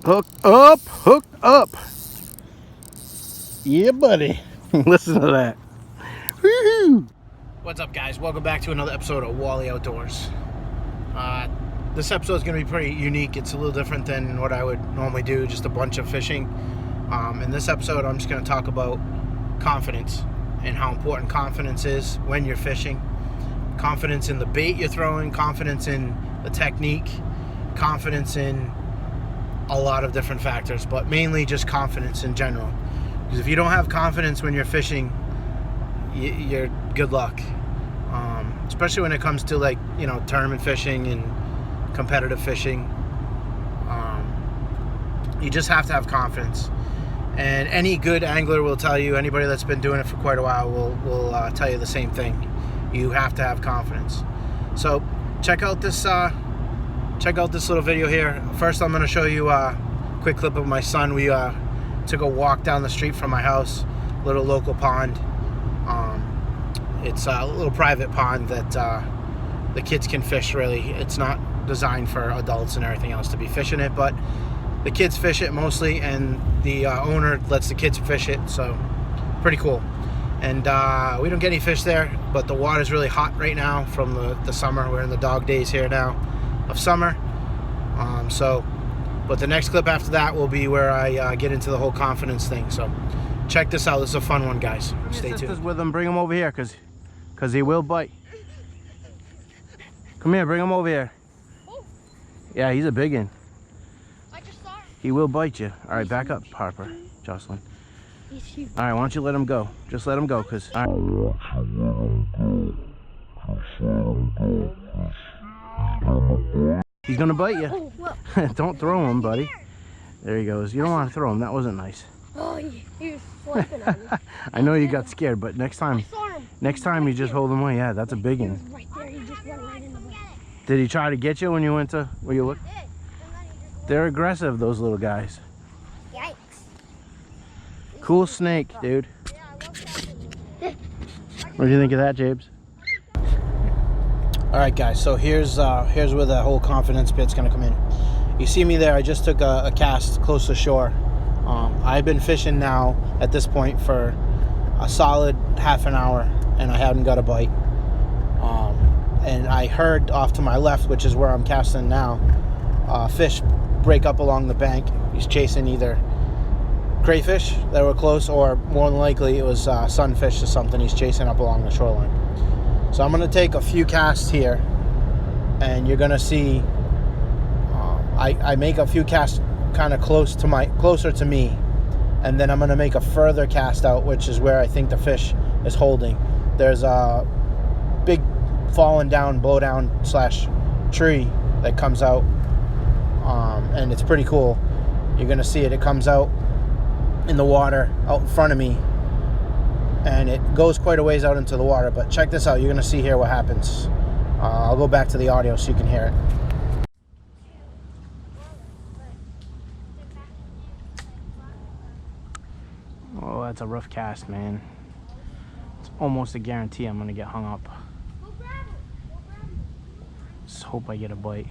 Hook up, hook up. Yeah, buddy. Listen to that. Woohoo! What's up, guys? Welcome back to another episode of Wally Outdoors. This episode is going to be pretty unique. It's a little different than what I would normally do, just a bunch of fishing. In this episode, I'm just going to talk about confidence and how important confidence is when you're fishing. Confidence in the bait you're throwing, confidence in the technique, confidence in a lot of different factors, but mainly just confidence in general. Because if you don't have confidence when you're fishing, you're good luck. Especially when it comes to, like, you know, tournament fishing and competitive fishing. You just have to have confidence. And any good angler will tell you, anybody that's been doing it for quite a while will tell you the same thing. You have to have confidence. So check out this little video here. First, I'm going to show you a quick clip of my son. We took a walk down the street from my house, little local pond. It's a little private pond that the kids can fish, really. It's not designed for adults and everything else to be fishing it, but the kids fish it mostly, and the owner lets the kids fish it, so pretty cool. And we don't get any fish there, but the water's really hot right now from the summer. We're in the dog days here now of summer. But the next clip after that will be where I get into the whole confidence thing. So check this out. This is a fun one, guys. Stay tuned. With him, bring him over here, because he will bite. Come here, bring him over here. Oh. Yeah, he's a big one. I just saw him. He will bite you. All right, back up, Harper, Jocelyn. He's huge. All right, why don't you let him go? Just let him go, because... He's gonna bite you. Oh, don't throw him, buddy. There he goes. You don't want to throw him. That wasn't nice. Oh, he was swiping at me. I know you got scared, but next time you just hold him away. Yeah, that's a big one. Right there, he just went right in the way. Did he try to get you when you went to where you looked? They're aggressive, those little guys. Yikes. Cool snake, dude. What do you think of that, Jabes? All right, guys, so here's where the whole confidence bit's gonna come in. You see me there, I just took a cast close to shore. I've been fishing now at this point for a solid half an hour, and I haven't got a bite. And I heard off to my left, which is where I'm casting now, fish break up along the bank. He's chasing either crayfish that were close, or more than likely it was sunfish or something he's chasing up along the shoreline. So I'm going to take a few casts here, and you're going to see I make a few casts kind of closer to me, and then I'm going to make a further cast out, which is where I think the fish is holding. There's a big fallen down, blow down / tree that comes out, and it's pretty cool. You're going to see it. It comes out in the water out in front of me, and it goes quite a ways out into the water. But check this out. You're going to see here what happens. I'll go back to the audio so you can hear it. Oh, that's a rough cast, man. It's almost a guarantee I'm going to get hung up. Just hope I get a bite.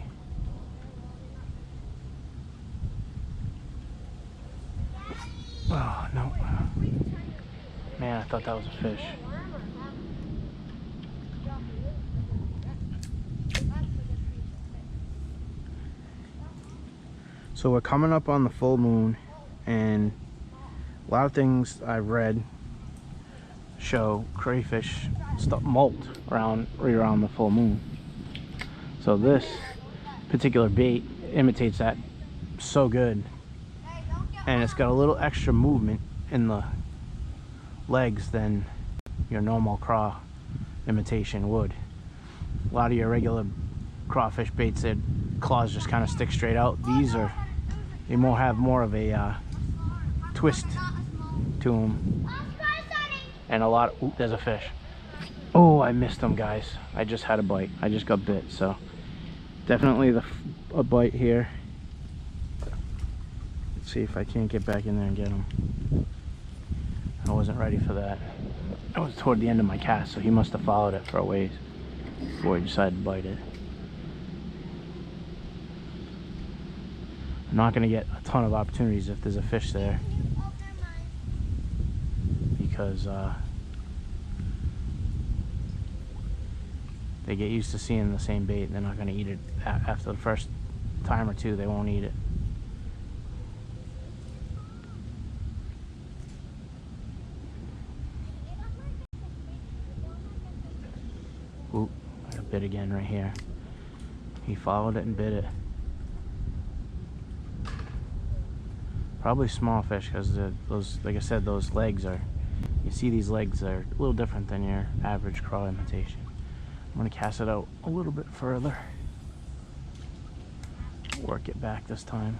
Oh, no. Man, I thought that was a fish. So we're coming up on the full moon, and a lot of things I've read show crayfish molt right around the full moon. So this particular bait imitates that so good, and it's got a little extra movement in the legs than your normal craw imitation would. A lot of your regular crawfish baits, their claws just kind of stick straight out. These they have more of a twist to them, and there's a fish. Oh, I missed them, guys. I just had a bite. I just got bit, so definitely a bite here. Let's see if I can't get back in there and get him. I wasn't ready for that. I was toward the end of my cast, so he must have followed it for a ways before he decided to bite it. I'm not going to get a ton of opportunities if there's a fish there, because they get used to seeing the same bait and they're not going to eat it. After the first time or two, they won't eat it. Ooh, I got bit again right here. He followed it and bit it. Probably small fish, because those, like I said, those legs are, you see these legs are a little different than your average craw imitation. I'm going to cast it out a little bit further. Work it back this time.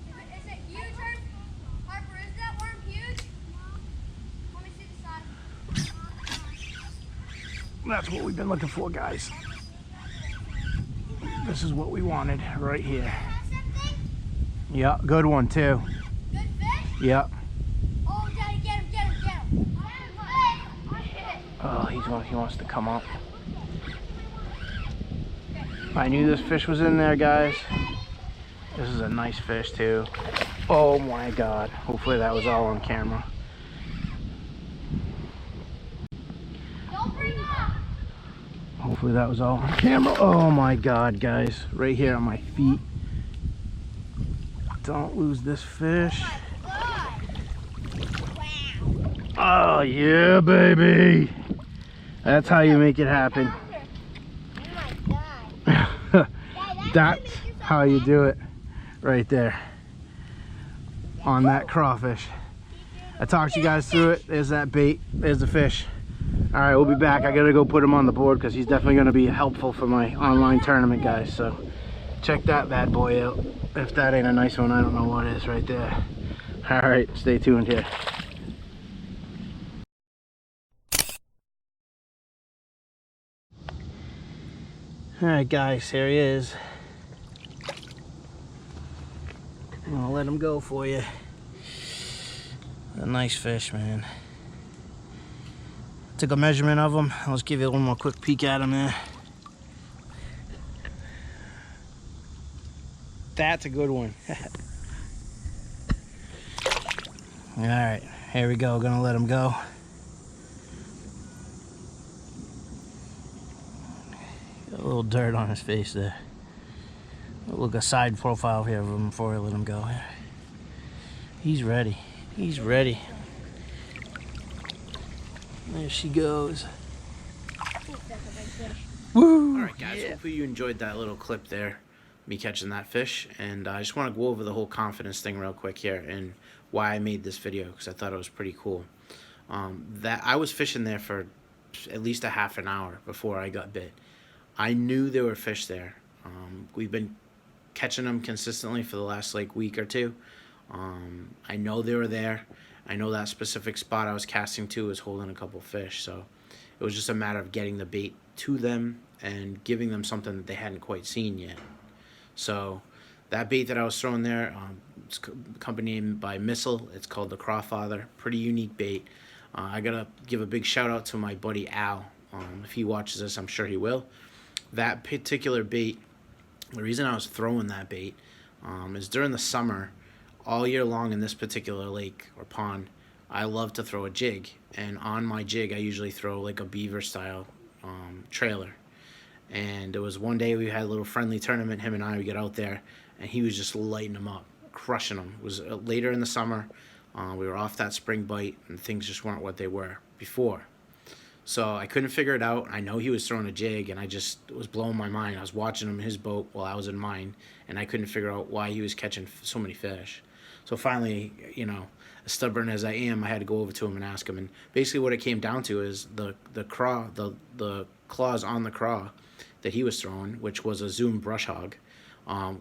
Is it huge, Harper? Is that worm huge? Let me see the side. That's what we've been looking for, guys. This is what we wanted right here. Yeah, good one too. Good fish? Yeah. Oh, Daddy, get him. Oh, he wants to come up. I knew this fish was in there, guys. This is a nice fish too. Oh my God. Hopefully that was all on camera. Don't bring up. Hopefully that was all on camera. Oh my God, guys. Right here on my feet. Don't lose this fish. Oh yeah, baby. That's how you make it happen. That's how you do it right there on that crawfish. I talked you guys through it. There's that bait. There's the fish. All right, we'll be back. I gotta go put him on the board because he's definitely gonna be helpful for my online tournament, guys. So check that bad boy out. If that ain't a nice one, I don't know what is right there. All right, stay tuned here. All right, guys, here he is. I'll let him go for you. A nice fish, man. Took a measurement of him. Let's give you a little more quick peek at him there. That's a good one. All right, here we go. Gonna let him go. Got a little dirt on his face there. Look, a side profile here of him before I let him go. He's ready. He's ready. There she goes. Woo! Alright guys, hopefully you enjoyed that little clip there, me catching that fish, and I just want to go over the whole confidence thing real quick here and why I made this video, because I thought it was pretty cool. That I was fishing there for at least a half an hour before I got bit. I knew there were fish there. We've been catching them consistently for the last like week or two. I know they were there. I know that specific spot I was casting to was holding a couple fish, so it was just a matter of getting the bait to them and giving them something that they hadn't quite seen yet. So that bait that I was throwing there, it's accompanied by Missile. It's called the Crawfather. Pretty unique bait. I gotta give a big shout out to my buddy Al. If he watches this, I'm sure he will. That particular bait, the reason I was throwing that bait is during the summer, all year long in this particular lake or pond, I love to throw a jig. And on my jig, I usually throw like a beaver style trailer. And it was one day we had a little friendly tournament, him and I, we get out there, and he was just lighting them up, crushing them. It was later in the summer. We were off that spring bite, and things just weren't what they were before. So I couldn't figure it out. I know he was throwing a jig, and it was blowing my mind. I was watching him in his boat while I was in mine, and I couldn't figure out why he was catching so many fish. So finally, you know, as stubborn as I am, I had to go over to him and ask him. And basically what it came down to is the claws on the craw that he was throwing, which was a Zoom brush hog,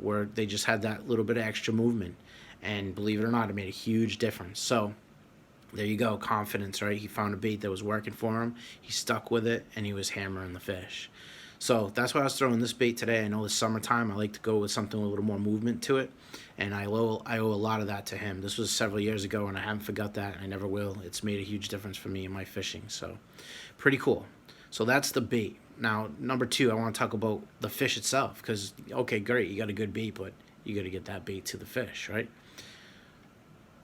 where they just had that little bit of extra movement. And believe it or not, it made a huge difference. So there you go, confidence, right? He found a bait that was working for him. He stuck with it, and he was hammering the fish. So that's why I was throwing this bait today. I know it's summertime. I like to go with something with a little more movement to it, and I owe a lot of that to him. This was several years ago, and I haven't forgot that. I never will. It's made a huge difference for me in my fishing, so pretty cool. So that's the bait. Now, number two, I want to talk about the fish itself, because, okay, great, you got a good bait, but you got to get that bait to the fish, right?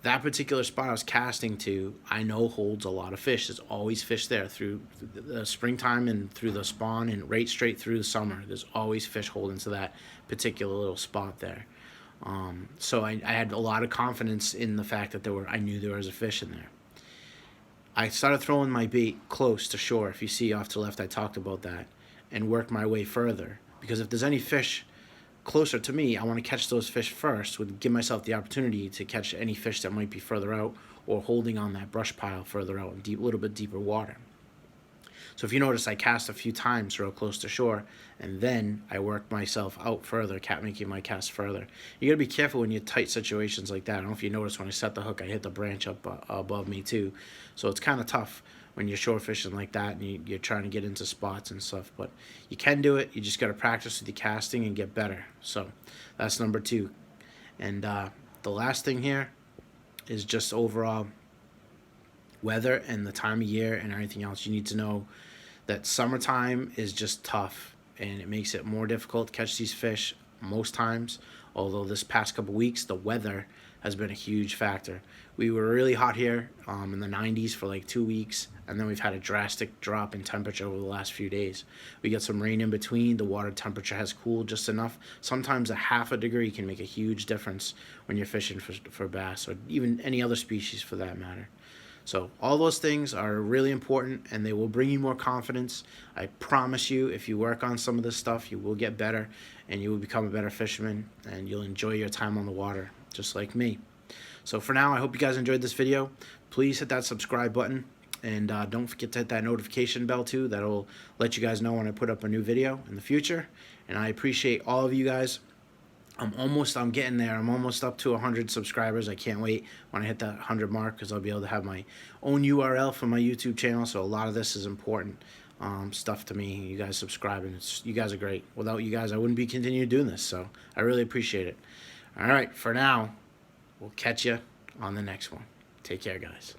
That particular spot I was casting to, I know holds a lot of fish. There's always fish there through the springtime and through the spawn and right straight through the summer. There's always fish holding to that particular little spot there. So I had a lot of confidence in the fact that I knew there was a fish in there. I started throwing my bait close to shore. If you see off to the left, I talked about that, and worked my way further. Because if there's any fish closer to me, I want to catch those fish first, would give myself the opportunity to catch any fish that might be further out or holding on that brush pile further out in a little bit deeper water. So if you notice, I cast a few times real close to shore, and then I work myself out further, making my cast further. You got to be careful when you're tight situations like that. I don't know if you noticed when I set the hook, I hit the branch up above me too. So it's kind of tough when you're shore fishing like that and you're trying to get into spots and stuff. But you can do it. You just got to practice with your casting and get better. So that's number 2. And the last thing here is just overall weather and the time of year and everything else. You need to know that summertime is just tough, and it makes it more difficult to catch these fish most times. Although this past couple weeks, the weather has been a huge factor. We were really hot here in the 90s for like 2 weeks, and then we've had a drastic drop in temperature over the last few days. We get some rain in between. The water temperature has cooled just enough. Sometimes a half a degree can make a huge difference when you're fishing for bass, or even any other species for that matter. So all those things are really important, and they will bring you more confidence. I promise you, if you work on some of this stuff, you will get better, and you will become a better fisherman, and you'll enjoy your time on the water, just like me. So for now, I hope you guys enjoyed this video. Please hit that subscribe button, and don't forget to hit that notification bell too. That'll let you guys know when I put up a new video in the future. And I appreciate all of you guys. I'm getting there. I'm almost up to 100 subscribers. I can't wait when I hit that 100 mark, because I'll be able to have my own URL for my YouTube channel. So a lot of this is important stuff to me. You guys subscribing, you guys are great. Without you guys, I wouldn't be continuing doing this. So I really appreciate it. All right, for now, we'll catch you on the next one. Take care, guys.